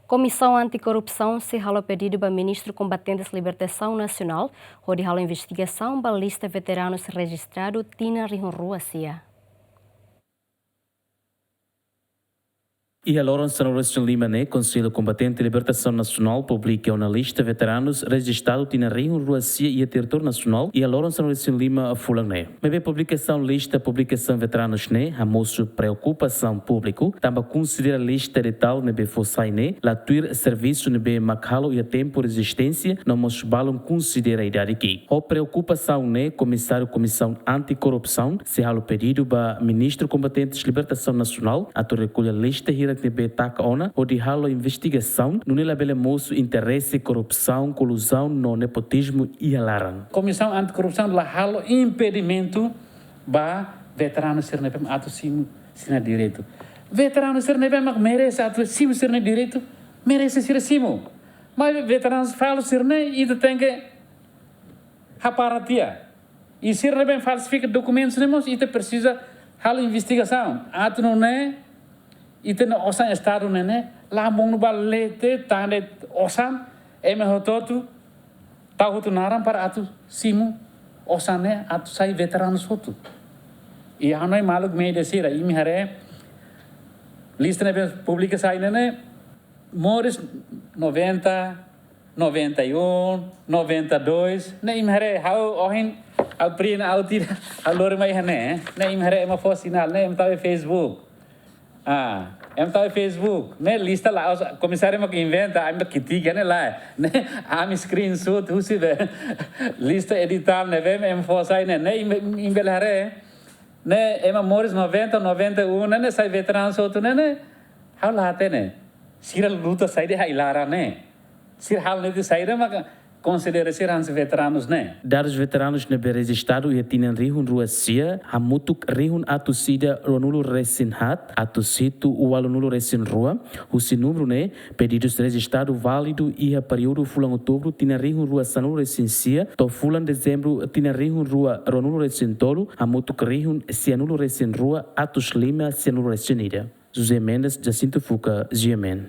Comissão Anticorrupção se rala pedido para Ministro Combatentes Libertação Nacional, onde rala investigação para lista veteranos registrado Tina Rihunruasia. E a Lawrence Norwest Lima, Conselho Combatente de Libertação Nacional, publica uma lista de veteranos registrados na região Ruacia e a território nacional, e a Lawrence Norwest Lima fulang Mas a publicação publicação veteranos a mostro preocupação público, também considera lista de tal nebe fossai la tuir serviço nebe macalo e a tempo de resistência, não mostro balão considera a idade aqui. A preocupação Comissário Comissão Anticorrupção, se halo pedido para Ministro Combatente de Libertação Nacional, a recolher lista nebe taca ona, onde halo investigação, no labele moço interesse, corrupção, colusão, no nepotismo e alaran. Comissão Anticorrupção lá halo impedimento ba veteranos ser nebe atu sim sina direito. Veteranos ser nebe mak merece atu sim ser direito, merece ser simo. Mas veteranos falam ser ne e tem que raparatia. E ser nebe falsifica documentos nemos e precisa halo investigação. Atu não e tem osan estado lá mong balete tande osan hototu tahu tu naram para atu simu osan atu sai veteranos hotu e hanoi maluk me desira imi hare lista pública sai mores 90 91 92 imi hare how ohin au prina au tira alor mai hane imi hare ema fosinal tahu Facebook tahu Facebook, lista lá, o comissário me inventa, a critica, lá, a screenshot, lista edital, vem forçar, embelhare, mores 90, 91, sai veteranos outro, how lá tem, sira luta sai de hailara, sira hal de sair, mas considera ser hans veteranos, Dados veteranos nebe registrado e tinan rihun ruasia, hamutuk rihun atusida ronulo resinhat, atusitu ualunulo resin rua, o número pedidos registrado válido e a período fulan outubro tinan rihun rua sanulo resinsia, to fulan dezembro tinan rihun rua ronulo resin tolo, hamutuk rihun sianulo resin rua, atus lima sianulo resinida. José Mendes, Jacinto Fuca, GMN.